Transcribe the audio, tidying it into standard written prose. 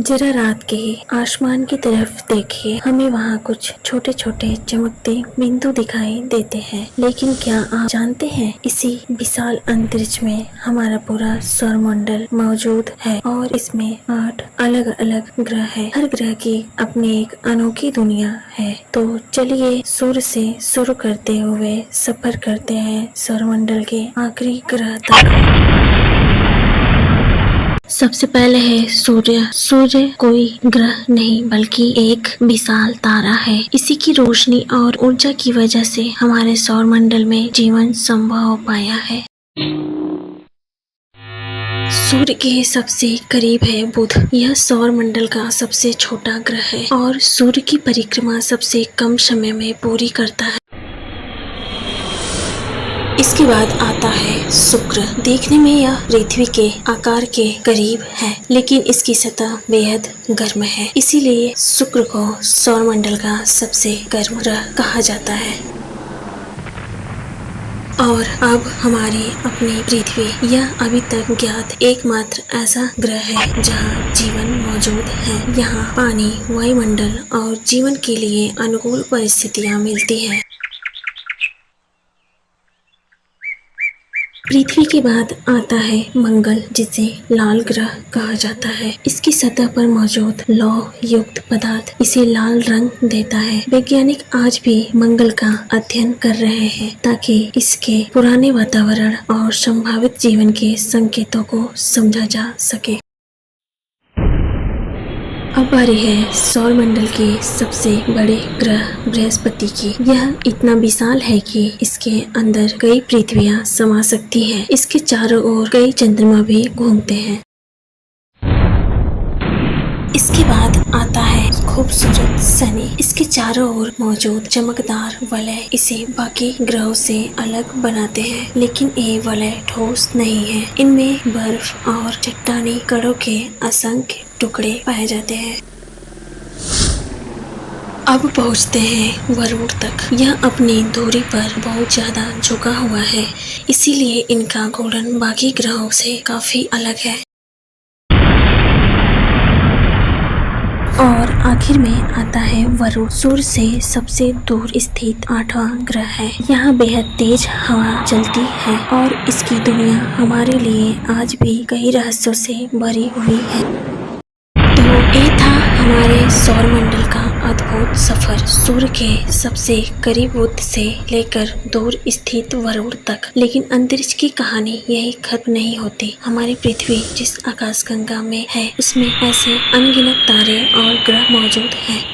जरा रात के आसमान की तरफ देखिए, हमें वहाँ कुछ छोटे छोटे चमकते बिंदु दिखाई देते हैं। लेकिन क्या आप जानते हैं, इसी विशाल अंतरिक्ष में हमारा पूरा सौरमंडल मौजूद है और इसमें 8 अलग अलग ग्रह है। हर ग्रह की अपनी एक अनोखी दुनिया है। तो चलिए सूर्य से शुरू करते हुए सफर करते हैं सौरमंडल के आखिरी ग्रह तक। सबसे पहले है सूर्य। सूर्य कोई ग्रह नहीं बल्कि एक विशाल तारा है। इसी की रोशनी और ऊर्जा की वजह से हमारे सौरमंडल में जीवन संभव हो पाया है। सूर्य के सबसे करीब है बुध। यह सौरमंडल का सबसे छोटा ग्रह है और सूर्य की परिक्रमा सबसे कम समय में पूरी करता है। इसके बाद आता है शुक्र। देखने में यह पृथ्वी के आकार के करीब है, लेकिन इसकी सतह बेहद गर्म है। इसीलिए शुक्र को सौरमंडल का सबसे गर्म ग्रह कहा जाता है। और अब हमारी अपनी पृथ्वी, यह अभी तक ज्ञात एकमात्र ऐसा ग्रह है जहाँ जीवन मौजूद है। यहाँ पानी, वायुमंडल और जीवन के लिए अनुकूल परिस्थितियाँ मिलती हैं। पृथ्वी के बाद आता है मंगल, जिसे लाल ग्रह कहा जाता है। इसकी सतह पर मौजूद लौह युक्त पदार्थ इसे लाल रंग देता है। वैज्ञानिक आज भी मंगल का अध्ययन कर रहे हैं ताकि इसके पुराने वातावरण और संभावित जीवन के संकेतों को समझा जा सके। अब बारी है सौरमंडल के सबसे बड़े ग्रह बृहस्पति की। यह इतना विशाल है कि इसके अंदर कई पृथ्वियां समा सकती हैं। इसके चारों ओर कई चंद्रमा भी घूमते हैं। इसके बाद आता है खूबसूरत शनि। इसके चारों ओर मौजूद चमकदार वलय इसे बाकी ग्रहों से अलग बनाते हैं, लेकिन ये वलय ठोस नहीं है। इनमें बर्फ और चट्टानी कणों के असंख्य टुकड़े पाए जाते हैं। अब पहुंचते हैं वरुण तक। यह अपनी दूरी पर बहुत ज्यादा झुका हुआ है, इसीलिए इनका घूर्णन बाकी ग्रहों से काफी अलग है। और आखिर में आता है वरुण। सूर्य से सबसे दूर स्थित 8वां ग्रह है। यहाँ बेहद तेज हवा चलती है और इसकी दुनिया हमारे लिए आज भी कई रहस्यों से भरी हुई है। तो ये था हमारे सौरमंडल का अद्भुत सफर, सूर्य के सबसे करीब बुध से लेकर दूर स्थित वरुण तक। लेकिन अंतरिक्ष की कहानी यही खत्म नहीं होती। हमारी पृथ्वी जिस आकाशगंगा में है, उसमें ऐसे अनगिनत तारे और ग्रह मौजूद हैं